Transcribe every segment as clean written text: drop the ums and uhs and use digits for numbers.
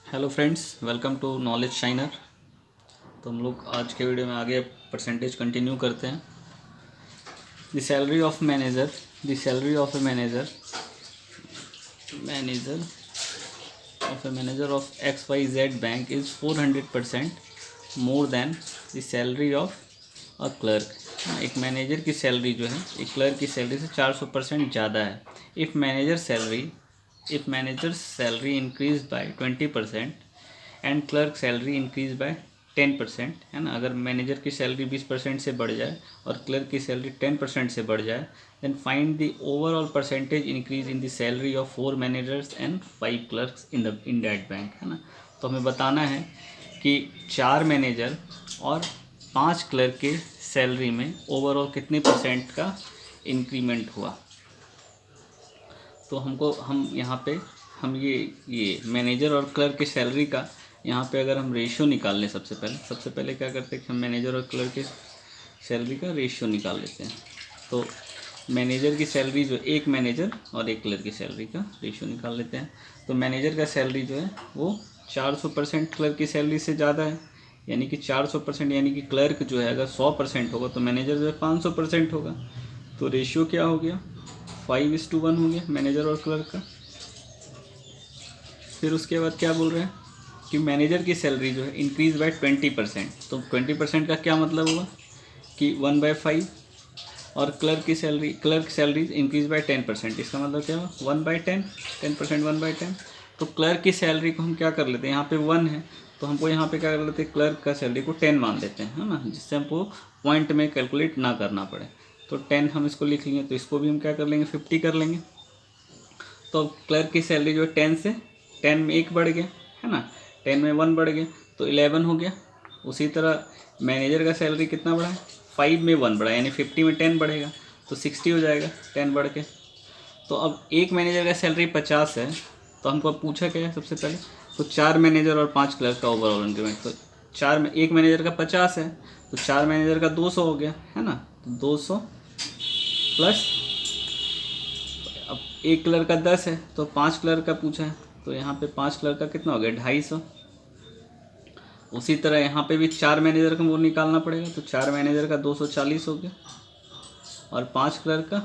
Hello friends, welcome to Knowledge Shiner. तो हम लोग आज के वीडियो में आगे परसेंटेज कंटिन्यू करते हैं। The salary of manager the salary of a manager of XYZ bank is 400% more than the salary of a clerk. एक मैनेजर की सैलरी जो है एक क्लर्क की सैलरी से 400% ज़्यादा है। If manager salary increase by 20% and clerk salary increase by 10%, है ना। अगर मैनेजर की सैलरी 20% से बढ़ जाए और क्लर्क की सैलरी 10% से बढ़ जाए, then find the overall percentage increase in the salary of 4 managers and 5 clerks in that bank, है ना। तो हमें बताना है कि 4 मैनेजर और 5 क्लर्क के सैलरी में ओवरऑल कितने परसेंट का इंक्रीमेंट हुआ। तो हम यहाँ पे हम ये मैनेजर और क्लर्क की सैलरी का यहाँ पे अगर हम रेशियो निकाल लें, सबसे पहले क्या करते हैं कि हम मैनेजर और क्लर्क की सैलरी का रेशियो निकाल लेते हैं। तो मैनेजर की सैलरी जो एक मैनेजर और एक क्लर्क की सैलरी का रेशियो निकाल लेते हैं। तो मैनेजर का सैलरी जो है वो 400% क्लर्क की सैलरी से ज़्यादा है, यानी कि 400%, यानी कि क्लर्क जो है अगर 100% होगा तो मैनेजर जो है 500% होगा। तो रेशियो क्या हो गया, 5:1 हो गया मैनेजर और क्लर्क का। फिर उसके बाद क्या बोल रहे हैं कि मैनेजर की सैलरी जो है इंक्रीज़ बाय 20%। तो 20% का क्या मतलब हुआ कि 1/5, और क्लर्क सैलरी इंक्रीज़ बाय 10%। इसका मतलब क्या हुआ 1/10, 10% 1/10। तो क्लर्क की सैलरी को हम क्या कर लेते हैं, यहाँ पे 1 है तो हमको यहाँ पे क्या कर लेते हैं, क्लर्क का सैलरी को 10 मान लेते हैं, है ना, जिससे हमको पॉइंट में कैलकुलेट ना करना पड़े। तो 10 हम इसको लिख लेंगे, तो इसको भी हम क्या कर लेंगे 50 कर लेंगे। तो क्लर्क की सैलरी जो है 10 से 10 में 1 बढ़ गया, है ना, 10 में 1 बढ़ गया तो 11 हो गया। उसी तरह मैनेजर का सैलरी कितना बढ़ा है, 5 में 1 बढ़ा, यानी 50 में 10 बढ़ेगा तो 60 हो जाएगा 10 बढ़ के। तो अब एक मैनेजर का सैलरी 50 है, तो हमको अब पूछा क्या है सबसे पहले, तो 4 मैनेजर और 5 क्लर्क का ओवरऑल इंक्रीमेंट। तो एक मैनेजर का 50 है तो 4 मैनेजर का 200 हो गया, है ना। तो 200 प्लस, अब एक कलर का 10 है तो 5 कलर का पूछा है, तो यहाँ पे 5 कलर का कितना हो गया 250। उसी तरह यहाँ पे भी 4 मैनेजर का वो निकालना पड़ेगा, तो 4 मैनेजर का 240 हो गया, और 5 कलर का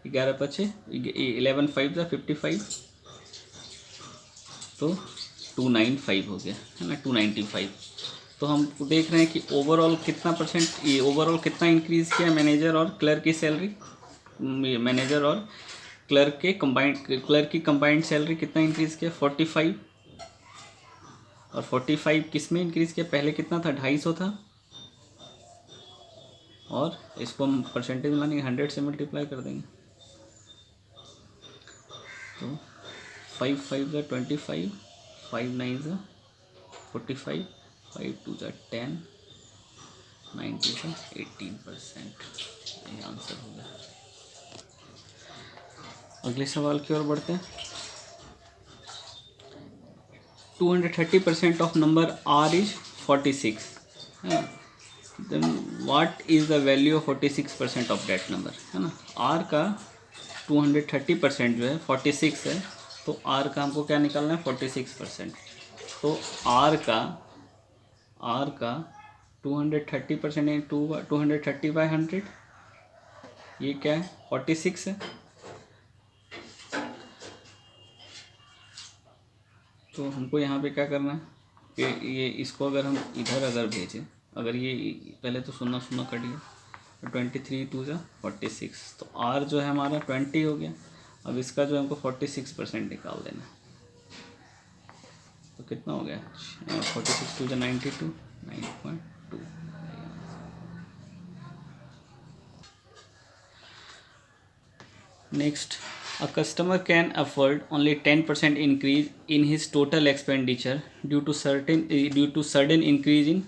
11 पचे 11 5 था 55, तो 295 हो गया, है ना, 295। तो हम देख रहे हैं कि ओवरऑल कितना परसेंट, ये ओवरऑल कितना इंक्रीज़ किया मैनेजर और क्लर्क की सैलरी, मैनेजर और क्लर्क की कंबाइंड सैलरी कितना इंक्रीज़ किया 45। और 45 किस में इंक्रीज़ किया, पहले कितना था 250 था, और इसको हम परसेंटेज मानेंगे 100 से मल्टीप्लाई कर देंगे। तो 5 5 ज़ा 25, 5 9 ज़ा 45, 5 2 ज़ा 10, 90 ज़ा 18%। ये आंसर हो गया। अगले सवाल की ओर बढ़ते हैं। 230% ऑफ नंबर आर इज 46, है, then what is the value of 46% of that number, है ना। आर का 230% जो है 46 है, तो आर का हमको क्या निकालना है 46%। तो आर का 230% यानी 230/100, ये क्या है 46 है। तो हमको यहाँ पे क्या करना है कि ये इसको अगर हम इधर अगर भेजें, अगर ये पहले तो 0 0 कट गया, 23 2 ज़ा 46, तो आर जो है हमारा 20 हो गया। अब इसका जो हमको 46% निकाल देना है, तो कितना हो गया 46 2 ज़ा 92, 9.2। Next, a customer can afford only 10% increase in his total expenditure due to sudden increase in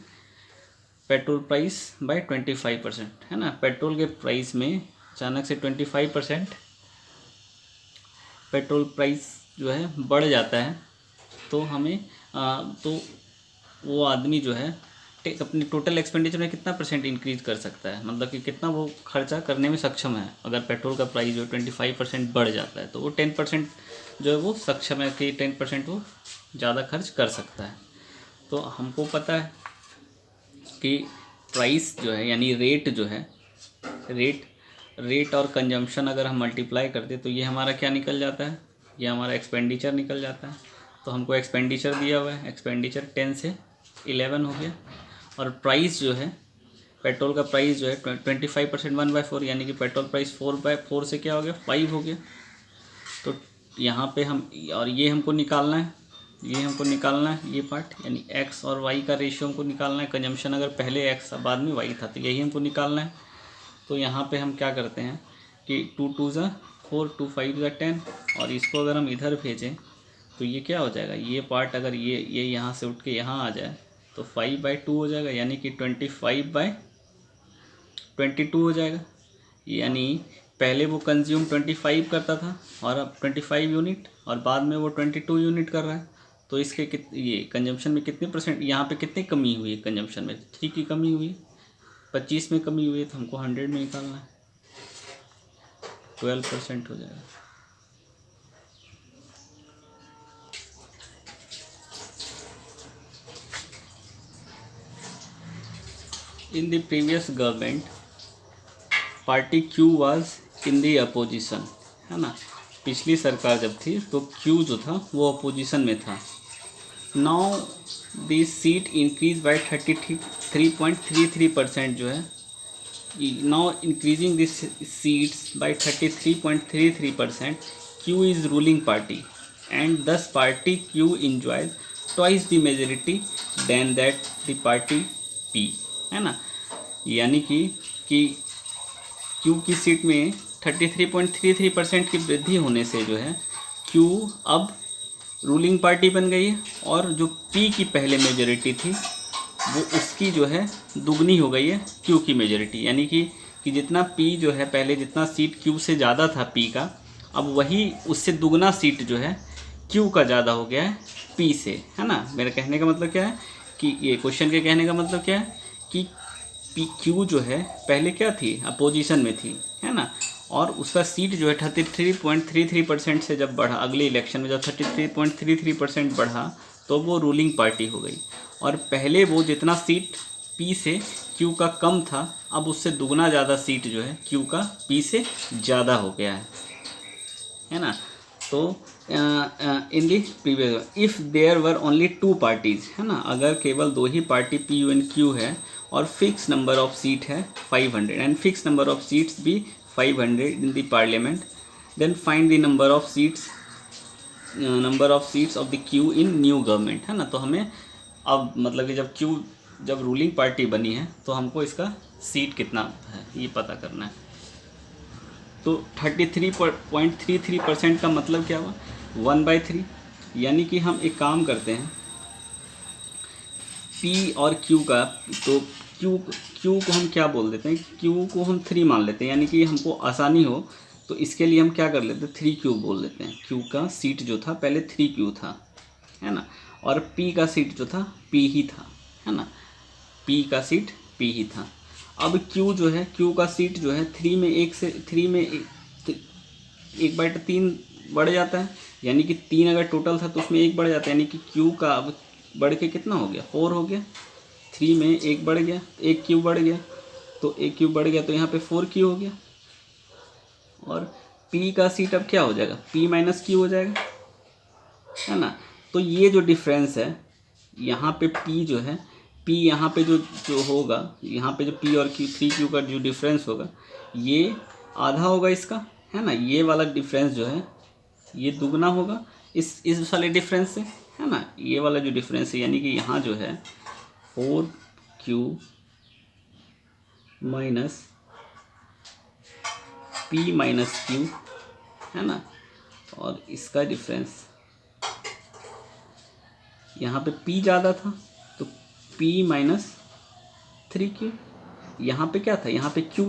petrol price by 25%, है ना। पेट्रोल के प्राइस में अचानक से 25% पेट्रोल प्राइस जो है बढ़ जाता है, तो हमें तो वो आदमी जो है अपने टोटल एक्सपेंडिचर में कितना परसेंट इंक्रीज कर सकता है, मतलब कि कितना वो खर्चा करने में सक्षम है। अगर पेट्रोल का प्राइस जो 25% बढ़ जाता है, तो वो 10% जो है वो सक्षम है कि 10% वो ज़्यादा खर्च कर सकता है। तो हमको पता है कि प्राइस जो है यानी रेट जो है, रेट और कंजम्पशन अगर हम मल्टीप्लाई करते तो ये हमारा क्या निकल जाता है, ये हमारा एक्सपेंडिचर निकल जाता है। तो हमको एक्सपेंडिचर दिया हुआ है, एक्सपेंडिचर 10 से 11 हो गया। और प्राइस जो है, पेट्रोल का प्राइस जो है 25% 1/4, यानी कि पेट्रोल प्राइस 4/4 से क्या हो गया, 5 हो गया। तो यहाँ पे हम, और ये हमको निकालना है, ये पार्ट, यानी एक्स और वाई का रेशियो हमको निकालना है। कंजम्पशन अगर पहले एक्स बाद में वाई था तो यही हमको निकालना है। तो यहाँ पे हम क्या करते हैं कि 2 2 ज़ा 4, 2 5 ज़ा 10, और इसको अगर हम इधर भेजें तो ये क्या हो जाएगा, ये पार्ट अगर ये यहाँ से उठ के यहाँ आ जाए तो 5/2 हो जाएगा, यानी कि 25/22 हो जाएगा। यानी पहले वो कंज्यूम 25 करता था और अब 25 यूनिट, और बाद में वो 22 यूनिट कर रहा है। तो इसके ये कंजम्पशन में कितने परसेंट, यहाँ पे कितनी कमी हुई है कंजम्पशन में, 3 की कमी हुई है, 25 में कमी हुई है, तो हमको 100 में निकालना है, 12% हो जाएगा। In the previous government party Q was in the opposition, है ना। पिछली सरकार जब थी तो क्यू जो था वो अपोजिशन में था। Now the seat increase by 33.33% जो है, now increasing this seats by 33.33%, Q is ruling party and this party Q enjoys twice the majority than that the party P, है ना। यानी कि क्यू की सीट में 33.33% की वृद्धि होने से जो है क्यू अब रूलिंग पार्टी बन गई है, और जो पी की पहले मेजॉरिटी थी वो उसकी जो है दुगनी हो गई है क्यू की मेजॉरिटी। यानी कि जितना पी जो है, पहले जितना सीट क्यू से ज़्यादा था पी का, अब वही उससे दुगना सीट जो है क्यू का ज़्यादा हो गया है पी से, है ना। मेरे कहने का मतलब क्या है कि ये क्वेश्चन के कहने का मतलब क्या है कि पी क्यू जो है पहले क्या थी, अपोजिशन में थी, है ना, और उसका सीट जो है 33.33% से जब बढ़ा, अगले इलेक्शन में जब 33.33% बढ़ा तो वो रूलिंग पार्टी हो गई। और पहले वो जितना सीट पी से क्यू का कम था, अब उससे दुगना ज़्यादा सीट जो है क्यू का पी से ज़्यादा हो गया है ना। तो in the previous, if there were only 2 parties, है ना, अगर केवल 2 ही party P U and Q है और फिक्स नंबर ऑफ सीट है 500 and fix number of seats भी 500 in the parliament, then find the number of seats of the Q in new government, है ना। तो हमें अब मतलब कि जब रूलिंग पार्टी बनी है तो हमको इसका सीट कितना है ये पता करना है। तो 33.33% का मतलब क्या हुआ, 1/3। यानी कि हम एक काम करते हैं, पी और क्यू का, तो क्यू को हम क्या बोल देते हैं, क्यू को हम 3 मान लेते हैं, यानी कि हमको आसानी हो तो इसके लिए हम क्या कर लेते हैं, 3Q बोल देते हैं। क्यू का सीट जो था पहले 3Q था, है ना, और पी का सीट जो था पी ही था, है ना, पी का सीट पी ही था। अब क्यू जो है, क्यू का सीट जो है 3 में 1/3 बढ़ जाता है, यानी कि 3 अगर टोटल था तो उसमें 1 बढ़ जाता है, यानी कि क्यू का अब बढ़ के कितना हो गया, 4 हो गया। 3 में 1 बढ़ गया, 1 क्यू बढ़ गया, तो 1 क्यू बढ़ गया तो यहाँ पे 4Q हो गया। और P का सीट अब क्या हो जाएगा, P - Q हो जाएगा, है ना। तो ये जो डिफरेंस है यहाँ पे P जो है, P यहाँ पे जो होगा, यहाँ पे जो P और Q 3Q का जो डिफरेंस होगा ये आधा होगा इसका, है ना। ये वाला डिफरेंस जो है ये दुगना होगा इस वाले डिफरेंस से, है ना। ये वाला जो डिफरेंस है यानी कि यहाँ जो है 4Q माइनस P - Q, है ना, और इसका डिफरेंस यहाँ पे P ज़्यादा था तो P - 3Q। यहाँ पे क्या था, यहाँ पे Q,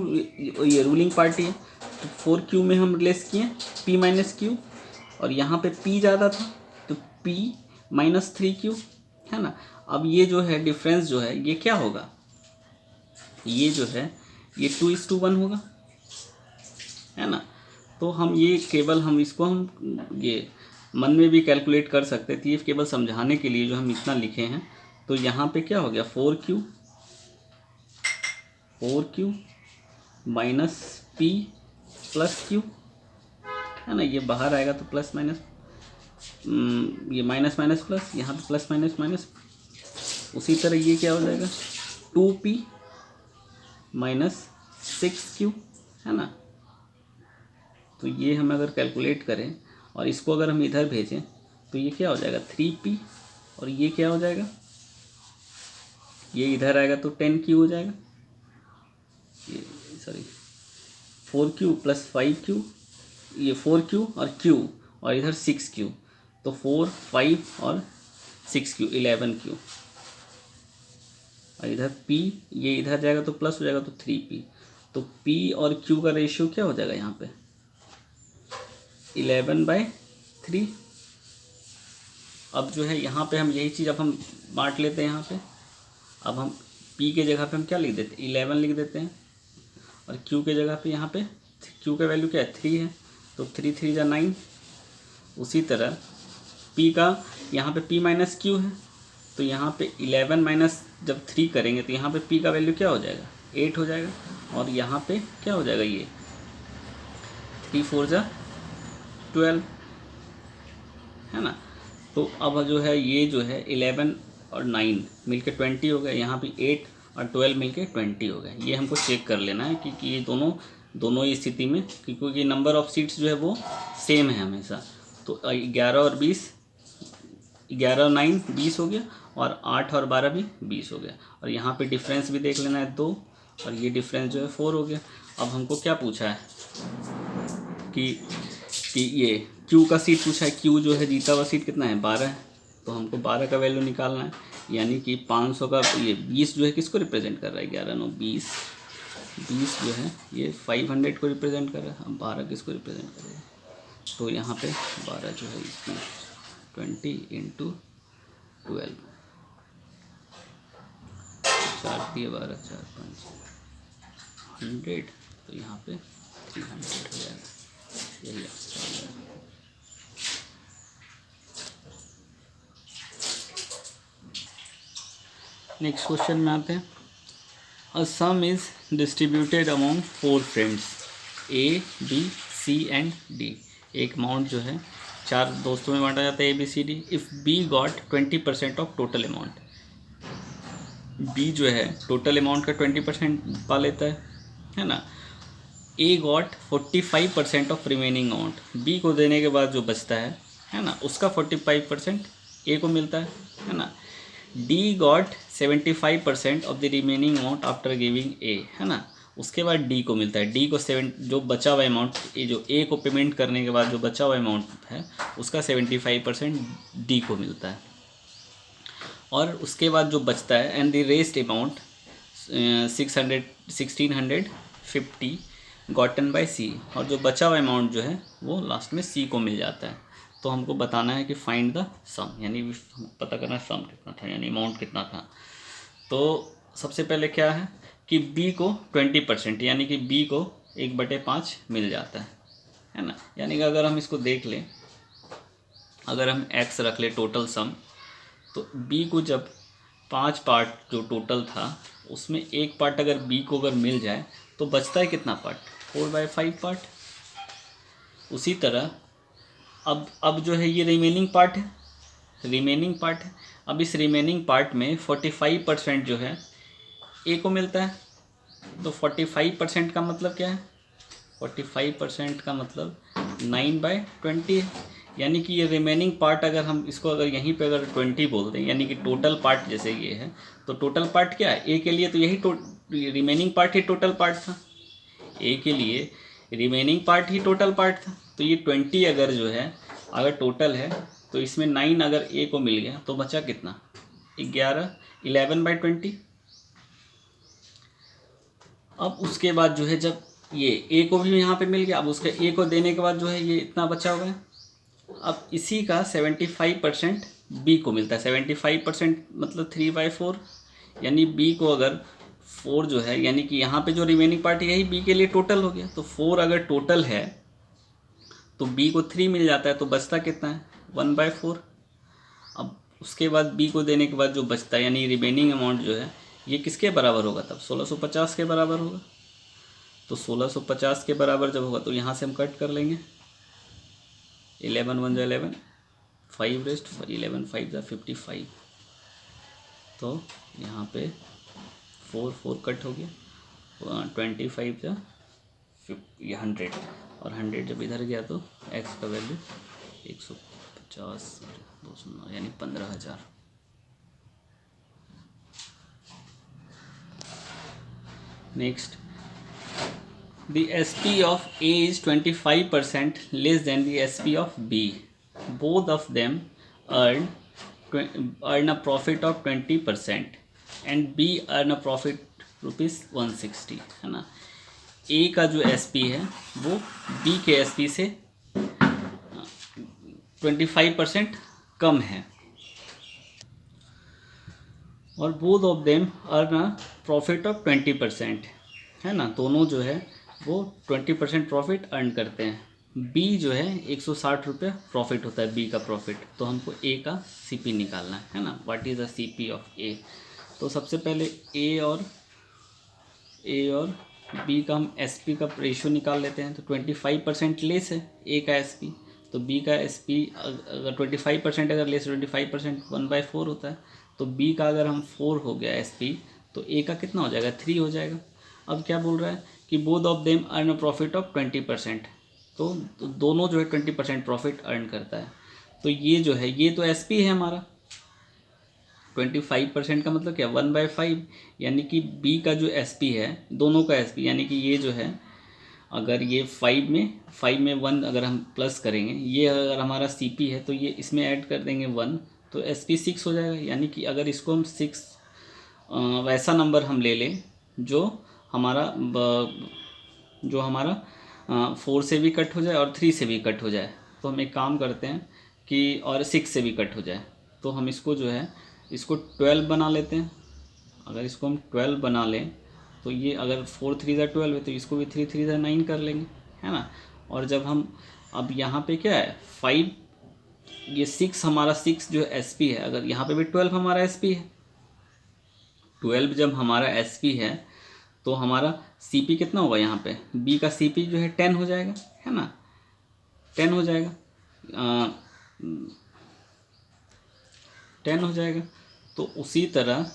ये रूलिंग पार्टी है तो 4Q में हम लेस किए P - Q, और यहाँ पे P ज़्यादा था तो P - 3Q, है ना। अब ये जो है डिफरेंस जो है ये क्या होगा, ये जो है ये 2:1 होगा, है ना। तो हम ये केवल हम इसको हम ये मन में भी कैलकुलेट कर सकते थे, ये केवल समझाने के लिए जो हम इतना लिखे हैं। तो यहाँ पे क्या हो गया 4Q minus P plus Q, है ना, ये बाहर आएगा तो प्लस माइनस, ये माइनस माइनस प्लस, यहाँ पे प्लस माइनस माइनस। उसी तरह ये क्या हो जाएगा 2P माइनस 6Q, है ना। तो ये हम अगर कैलकुलेट करें और इसको अगर हम इधर भेजें तो ये क्या हो जाएगा 3P, और ये क्या हो जाएगा, ये इधर आएगा तो 10Q हो जाएगा, ये सॉरी 4Q प्लस 5Q, ये 4Q और Q और इधर 6Q, तो 4, 5 और 6Q 11Q, और इधर P, ये इधर जाएगा तो प्लस हो जाएगा तो 3P। तो P और Q का रेशियो क्या हो जाएगा यहाँ पे 11/3। अब जो है यहाँ पे हम यही चीज़ अब हम बांट लेते हैं यहाँ पे। अब हम P के जगह पे हम क्या लिख देते हैं 11 लिख देते हैं, और Q के जगह पे यहाँ पे Q का वैल्यू क्या है 3 है, तो 3 3 जा 9। उसी तरह P का यहाँ पे P माइनस Q है, तो यहाँ पे 11 माइनस जब 3 करेंगे तो यहाँ पे P का वैल्यू क्या हो जाएगा 8 हो जाएगा, और यहाँ पे क्या हो जाएगा ये 3 4 जा 12, है ना। तो अब जो है ये जो है 11 और 9 मिलके 20 हो गए, यहाँ पे 8 और 12 मिलके 20 हो गए। ये हमको चेक कर लेना है कि ये दोनों ही स्थिति में, क्योंकि नंबर ऑफ सीट्स जो है वो सेम है हमेशा। तो 11 और 20, 11 और 9 20 हो गया, और 8 और 12 भी 20 हो गया, और यहाँ पे डिफरेंस भी देख लेना है 2, और ये डिफरेंस जो है 4 हो गया। अब हमको क्या पूछा है कि ये Q का सीट पूछा है, Q जो है जीता हुआ सीट कितना है 12 है, तो हमको 12 का वैल्यू निकालना है। यानी कि 500 का ये 20 जो है किसको रिप्रेजेंट कर रहा है 11 9 20 जो है ये 500 को रिप्रेजेंट कर रहा है। अब 12 किसको रिप्रेजेंट कर रहा है, तो यहाँ पे 12 जो है इसमें 20 इंटू 12, 4 दिए 12 4 5 100, तो यहाँ पे 300 हो जाएगा, यही आंसर। नेक्स्ट क्वेश्चन में आते हैं। A sum is distributed among 4 friends A, B, C and D। एक अमाउंट जो है 4 दोस्तों में बांटा जाता है A, B, C, D। If B got 20% of total amount, B जो है टोटल अमाउंट का 20% पा लेता है ना। A got 45% of remaining amount, B को देने के बाद जो बचता है ना, उसका 45% A को मिलता है ना। D got 75% of the remaining amount after giving A, है ना। उसके बाद D को मिलता है, D को जो बचा हुआ अमाउंट, ये जो A को पेमेंट करने के बाद जो बचा हुआ अमाउंट है उसका 75% D को मिलता है। और उसके बाद जो बचता है and the rest amount 1650 gotten by C, और जो बचा हुआ अमाउंट जो है वो लास्ट में C को मिल जाता है। तो हमको बताना है कि फाइंड द सम, यानी पता करना सम कितना था, यानी अमाउंट कितना था। तो सबसे पहले क्या है कि B को 20%, यानी कि B को 1/5 मिल जाता है ना। यानी कि अगर हम इसको देख लें, अगर हम x रख ले टोटल सम, तो B को जब 5 पार्ट जो टोटल था उसमें एक पार्ट अगर B को अगर मिल जाए तो बचता है कितना पार्ट 4/5 पार्ट। उसी तरह अब जो है ये रिमेनिंग पार्ट है, अब इस रिमेनिंग पार्ट में 45% जो है A को मिलता है। तो 45% का मतलब क्या है, 45% का मतलब 9/20 है। यानी कि ये रिमेनिंग पार्ट अगर हम इसको अगर यहीं पे अगर 20 बोल दें, यानी कि टोटल पार्ट जैसे ये है, तो टोटल पार्ट क्या है A के लिए, तो यही रिमेनिंग पार्ट ही टोटल पार्ट था। A के लिए रिमेनिंग पार्ट ही टोटल पार्ट था। तो ये 20 अगर जो है अगर टोटल है तो इसमें 9 अगर A को मिल गया तो बचा कितना 11/20। अब उसके बाद जो है जब ये A को भी यहाँ पे मिल गया, अब उसके A को देने के बाद जो है ये इतना बचा हुआ है। अब इसी का 75% B को मिलता है। 75% मतलब 3/4, यानी B को अगर 4 जो है, यानी कि यहाँ पे जो रिमेनिंग पार्ट यही B के लिए टोटल हो गया। तो 4 अगर टोटल है तो B को 3 मिल जाता है, तो बचता कितना है 1/4। अब उसके बाद बी को देने के बाद जो बचता है यानी रिमेनिंग अमाउंट जो है ये किसके बराबर होगा, तब 1650 के बराबर होगा। तो 1650 के बराबर जब होगा तो यहाँ से हम कट कर लेंगे, 11 1 11, 5 रेस्ट 11 5 55। तो यहाँ पे 4 4 कट हो गया, 25 जा 100, और 100 जब इधर गया तो x का वैल्यू 150 209 यानी 15,000। Next, the SP of A is 25% less than the SP of B. Both of them earn a profit of 20% and B earn a profit rupees 160, है ना। A का जो SP है वो B के SP से 25% कम है, और both of them earn a profit of 20%, है ना। दोनों जो है वो 20% प्रॉफिट अर्न करते हैं। बी जो है 160 रुपये प्रॉफिट होता है बी का प्रॉफिट, तो हमको ए का सीपी निकालना है ना। What is the CP of A. तो सबसे पहले ए और बी का हम एसपी का रेशियो निकाल लेते हैं। तो 25% लेस है ए का एसपी, तो बी का एसपी अगर 25% अगर लेस 25% 1/4 होता है, तो बी का अगर हम 4 हो गया एसपी तो ए का कितना हो जाएगा 3 हो जाएगा। अब क्या बोल रहा है कि both of them earn a profit of 20%, तो दोनों जो है 20% प्रॉफिट अर्न करता है। तो ये जो है ये तो एसपी है हमारा, 25% का मतलब क्या 1/5, यानी कि बी का जो एसपी है दोनों का एसपी, यानी कि ये जो है अगर ये 5 में 1 अगर हम प्लस करेंगे, ये अगर हमारा सीपी है तो ये इसमें ऐड कर देंगे 1, तो एसपी 6 हो जाएगा। यानी कि अगर इसको हम 6 वैसा नंबर हम ले लें जो हमारा 4 से भी कट हो जाए और 3 से भी कट हो जाए, तो हम एक काम करते हैं कि और 6 से भी कट हो जाए, तो हम इसको जो है इसको 12 बना लेते हैं। अगर इसको हम 12 बना लें तो ये अगर 4 3 ज़ा 12 है तो इसको भी 3 3 ज़ा 9 कर लेंगे, है ना। और जब हम अब यहाँ पे क्या है 5, ये 6 हमारा 6 जो एसपी है, अगर यहाँ पे भी 12 हमारा एसपी है, 12 जब हमारा एसपी है तो हमारा सीपी कितना होगा, यहाँ पे बी का सीपी जो है 10 हो जाएगा, है ना, 10 हो जाएगा, 10 हो जाएगा। तो उसी तरह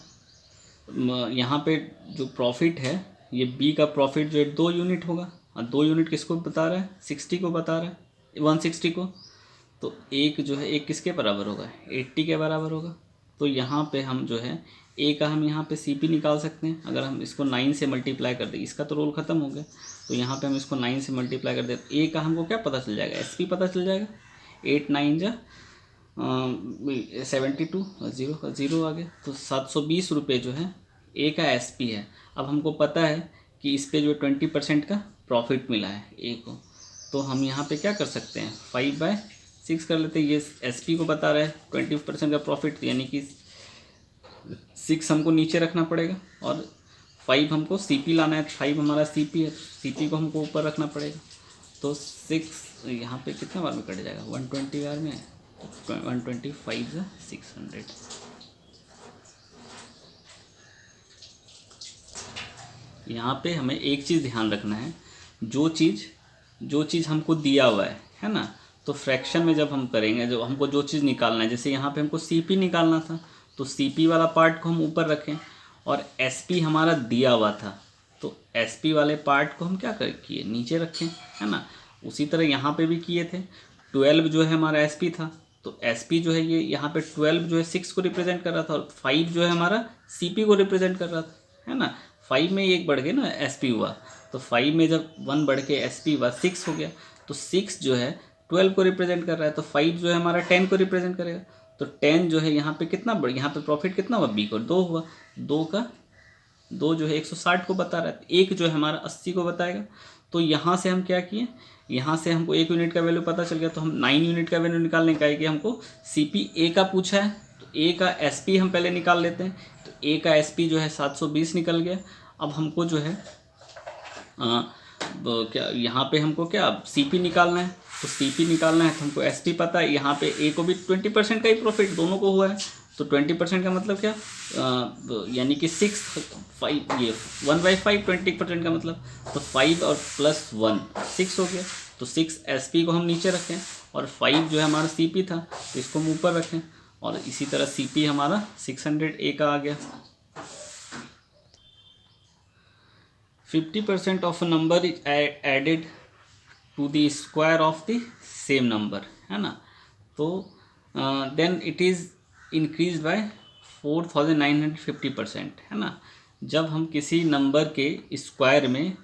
यहाँ पे जो प्रॉफिट है ये बी का प्रॉफिट जो है 2 यूनिट होगा, और 2 यूनिट किसको बता रहा है 60 को बता रहा है, 160 को। तो एक जो है एक किसके बराबर होगा 80 के बराबर होगा। तो यहाँ पे हम जो है ए का हम यहाँ पे सीपी निकाल सकते हैं। अगर हम इसको 9 से मल्टीप्लाई कर दें, इसका तो रोल ख़त्म हो गया, तो यहाँ पे हम इसको 9 से मल्टीप्लाई कर दें, ए का हमको क्या पता चल जाएगा एसपी पता चल जाएगा, 8 9 जा 72, 0 आ गया, तो 720 रुपये जो है ए का एसपी है। अब हमको पता है कि इस पे जो 20% का प्रॉफिट मिला है ए को, तो हम यहाँ पे क्या कर सकते हैं 5/6 कर लेते हैं। ये एसपी को बता रहा है 20% का प्रॉफिट, यानी कि 6 हमको नीचे रखना पड़ेगा और 5 हमको सीपी लाना है। 5 हमारा सीपी है, सीपी को हमको ऊपर रखना पड़ेगा। तो 6 यहाँ पे कितना बार में कट जाएगा 120 बार में, 125 × 600। यहाँ पे हमें एक चीज़ ध्यान रखना है, जो चीज़ हमको दिया हुआ है ना, तो फ्रैक्शन में जब हम करेंगे, जो हमको जो चीज़ निकालना है, जैसे यहाँ पे हमको सीपी निकालना था तो सीपी वाला पार्ट को हम ऊपर रखें, और एसपी हमारा दिया हुआ था तो एसपी वाले पार्ट को हम क्या किए नीचे रखें, है ना। उसी तरह यहाँ पे भी किए थे। 12 जो है हमारा एसपी था, तो एसपी जो है ये यहाँ पे 12 जो है 6 को रिप्रेजेंट कर रहा था, और 5 जो है हमारा सीपी को रिप्रेजेंट कर रहा था, है ना। 5 में एक बढ़ गया ना एसपी हुआ, तो 5 में जब 1 बढ़ के एसपी हुआ 6 हो गया, तो 6 जो है 12 को रिप्रेजेंट कर रहा है, तो 5 जो है हमारा 10 को रिप्रेजेंट करेगा। तो 10 जो है यहाँ पे कितना बढ़, यहाँ पे प्रॉफिट कितना हुआ बी को 2 हुआ, 2 जो है 160 को बता रहा है, एक जो है हमारा 80 को बताएगा। तो यहाँ से हम क्या किए, यहाँ से हमको 1 यूनिट का वैल्यू पता चल गया, तो हम 9 यूनिट का वैल्यू निकालने का है कि हमको सीपी ए का पूछा है, तो ए का एसपी हम पहले निकाल लेते हैं। तो ए का एसपी जो है 720 निकल गया। अब हमको जो है क्या यहाँ पे हमको क्या सीपी निकालना है तो CP निकालना है तो हमको ST पता है, यहाँ पे A को भी 20% का ही प्रॉफिट दोनों को हुआ है, तो 20% का मतलब क्या, यानी कि 6 ये 1/5 20% का मतलब, तो 5 और +1 6 हो गया, तो 6 SP को हम नीचे रखें और 5 जो है हमारा CP था तो इसको हम ऊपर रखें, और इसी तरह CP हमारा 600A का आ गया। 50% of a number is added to the square of the same number, है ना, तो then it is increase by 4950%, है ना। जब हम किसी नंबर के स्क्वायर में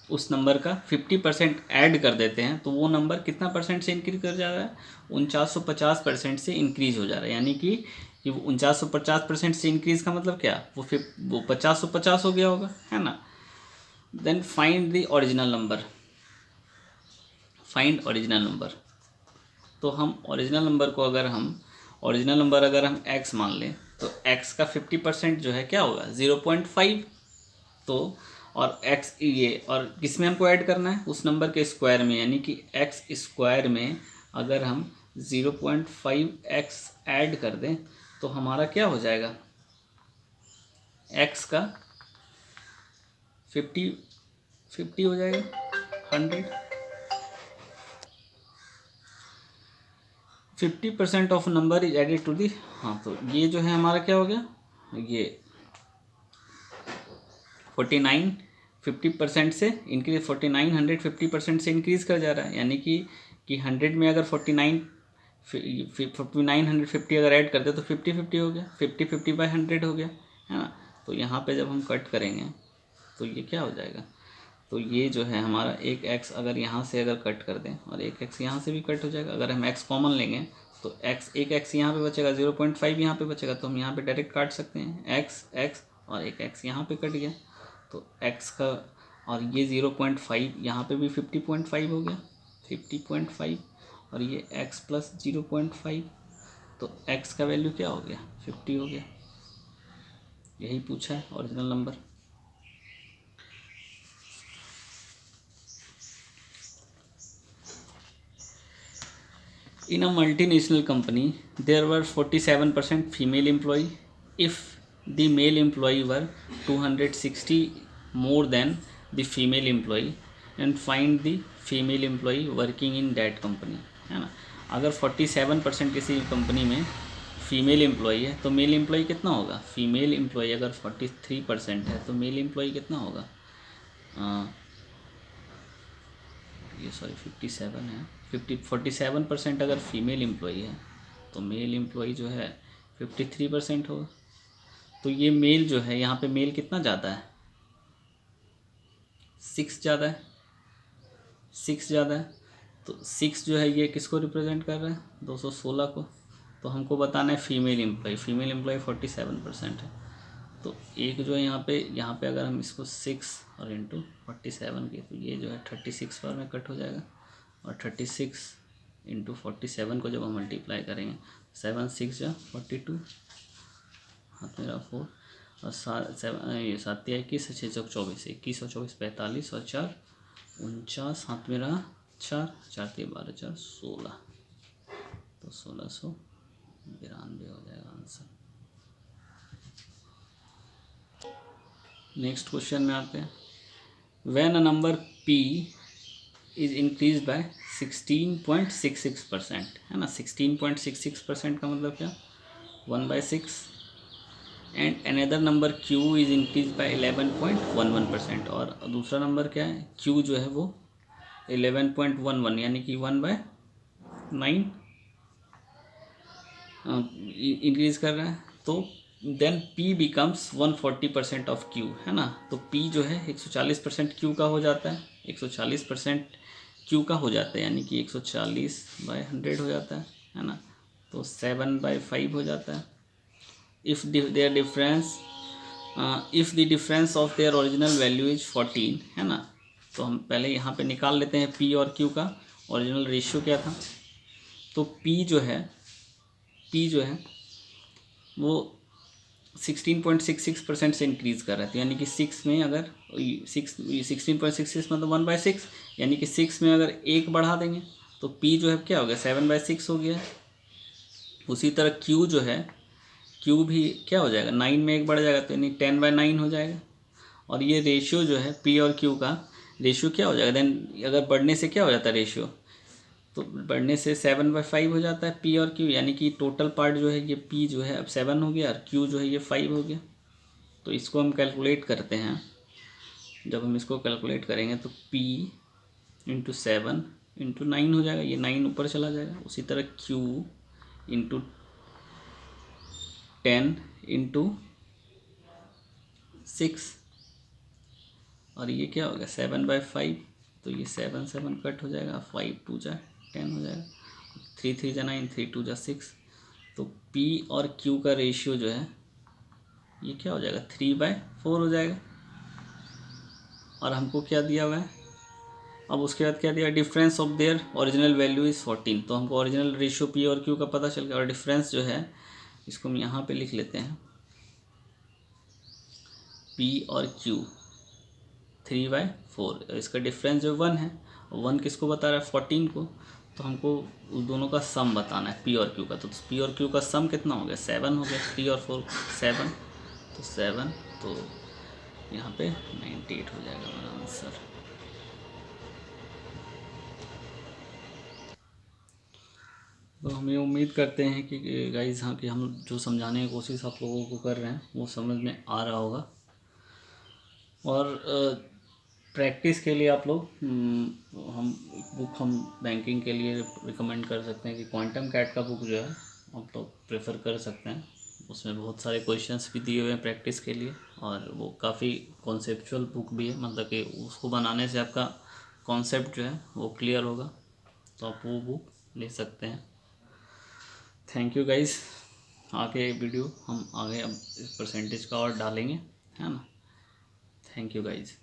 उस नंबर का 50% ऐड कर देते हैं तो वो नंबर कितना परसेंट से इंक्रीज कर जा रहा है, 4950% से इंक्रीज हो जा रहा है, यानी कि 4950% से इंक्रीज का मतलब क्या, वो 50 हो गया होगा, है ना। Then find the original number, find original number, तो हम ओरिजिनल नंबर अगर हम x मान लें तो x का 50% जो है क्या होगा 0.5, तो और x ये और किस में हमको ऐड करना है, उस नंबर के स्क्वायर में, यानी कि x स्क्वायर में अगर हम 0.5x ऐड कर दें तो हमारा क्या हो जाएगा, x का 50 हो जाएगा 100। 50% of number is added to the, हाँ तो ये जो है हमारा क्या हो गया, ये 49 50% से इंक्रीज 49 100 50% से इंक्रीज़ कर जा रहा है, यानी कि 100 में अगर 49 150 अगर ऐड करते तो 50 हो गया, 50/100 हो गया, है ना। तो यहाँ पे जब हम कट करेंगे तो ये क्या हो जाएगा, तो ये जो है हमारा एक x अगर यहाँ से अगर कट कर दें और एक x यहाँ से भी कट हो जाएगा, अगर हम x कॉमन लेंगे तो एक x यहाँ पे बचेगा, 0.5 यहाँ पे बचेगा, तो हम यहाँ पे डायरेक्ट काट सकते हैं x और एक x यहाँ पे कट गया, तो x का और ये 0.5 यहाँ पे भी 50.5 हो गया 50.5, और ये x प्लस 0.5, तो x का वैल्यू क्या हो गया 50 हो गया। यही पूछा है original number. In a multinational company, there were 47% female employee. If the male employee were 260 more than the female employee, and find the female employee working in that company, है ना। अगर 47% किसी कंपनी में फीमेल एम्प्लॉई है तो mail employee कितना होगा, female employee अगर 43% है तो मेल एम्प्लॉई कितना होगा, ये सॉरी 57 है, 47% अगर फीमेल एम्प्लॉई है तो मेल एम्प्लॉई जो है 53% होगा। तो ये मेल जो है यहाँ पे मेल कितना ज़्यादा है, 6 ज़्यादा है, 6 ज़्यादा है, तो 6 जो है ये किसको रिप्रेजेंट कर रहा है 216 को, तो हमको बताना है फीमेल एम्प्लॉई 47% है, तो एक जो है यहाँ पे अगर हम इसको 6 और इंटू 47 के, तो ये जो है 36 बार में कट हो जाएगा, और 36 इंटू 47 को जब हम मल्टीप्लाई करेंगे 7 6 जा 42, हाथ मेरा 4 और 7 या 21 6 चौक 24 21 और 24 45 और 4 49, हाथ मेरा 4 4 12 4 16, तो 1692 हो जाएगा आंसर। नेक्स्ट क्वेश्चन में आते हैं। When a number p is increase by 16.66%, है ना, 16.66% का मतलब क्या 1/6, and another number q is increase by 11.11%, और दूसरा नंबर क्या है q जो है वो 11.11 यानी कि 1/9 इंक्रीज कर रहा है, तो then p becomes 140% of q, है ना, तो p जो है 140% q का हो जाता है, 140% q का हो जाता है, यानी कि 140/100 हो जाता है ना, तो 7/5 हो जाता है। If their difference if the difference of their original value is 14, है ना, तो हम पहले यहाँ पे निकाल लेते हैं p और q का ओरिजिनल रेशियो क्या था, तो p जो है वो 16.66% से इंक्रीज़ कर रहे थे, यानी कि 6 में अगर 16.66 मतलब 1/6, यानी कि 6 में अगर 1 बढ़ा देंगे तो P जो है क्या हो गया 7/6 हो गया। उसी तरह Q जो है, Q भी क्या हो जाएगा 9 में एक बढ़ जाएगा तो यानी 10/9 हो जाएगा। और ये रेशियो जो है P और Q का रेशियो क्या हो जाएगा देन, अगर बढ़ने से क्या हो जाता है रेशियो, तो बढ़ने से 7/5 हो जाता है P और Q, यानी कि टोटल पार्ट जो है ये P जो है अब 7 हो गया और Q जो है ये 5 हो गया। तो इसको हम कैलकुलेट करते हैं। जब हम इसको कैलकुलेट करेंगे तो P इंटू 7/9 हो जाएगा, ये 9 ऊपर चला जाएगा। उसी तरह Q इंटू 10/6 और ये क्या हो गया 7/5, तो ये 7 कट हो जाएगा, 5 2 जा 10 हो जाएगा, 3 3 जा 9, 3 2 जा 6। तो P और Q का रेशियो जो है ये क्या हो जाएगा 3/4 हो जाएगा। और हमको क्या दिया हुआ है, अब उसके बाद क्या दिया, difference of their original value is 14। तो हमको ओरिजिनल रेशियो P और Q का पता चल गया। और डिफरेंस जो है इसको हम यहाँ पे लिख लेते हैं, P और Q 3/4, इसका डिफरेंस जो 1 है, 1 किसको बता रहा है 14 को। तो हमको उस दोनों का सम बताना है P और Q का। तो P और Q का सम कितना हो गया 7 हो गया, 3 और 4 7, तो 7, तो यहाँ पे 98 हो जाएगा हमारा आंसर। तो हम ये उम्मीद करते हैं कि गाइस हाँ कि हम जो समझाने की कोशिश आप लोगों को कर रहे हैं वो समझ में आ रहा होगा। और प्रैक्टिस के लिए आप लोग हम बैंकिंग के लिए रिकमेंड कर सकते हैं कि क्वांटम कैट का बुक जो है आप लोग प्रेफर कर सकते हैं। उसमें बहुत सारे क्वेश्चंस भी दिए हुए हैं प्रैक्टिस के लिए, और वो काफ़ी कॉन्सेप्चुअल बुक भी है, मतलब कि उसको बनाने से आपका कॉन्सेप्ट जो है वो क्लियर होगा। तो आप वो बुक ले सकते हैं। Thank you guys. आगे वीडियो हम आगे अब इस परसेंटेज का और डालेंगे, है ना। Thank you guys.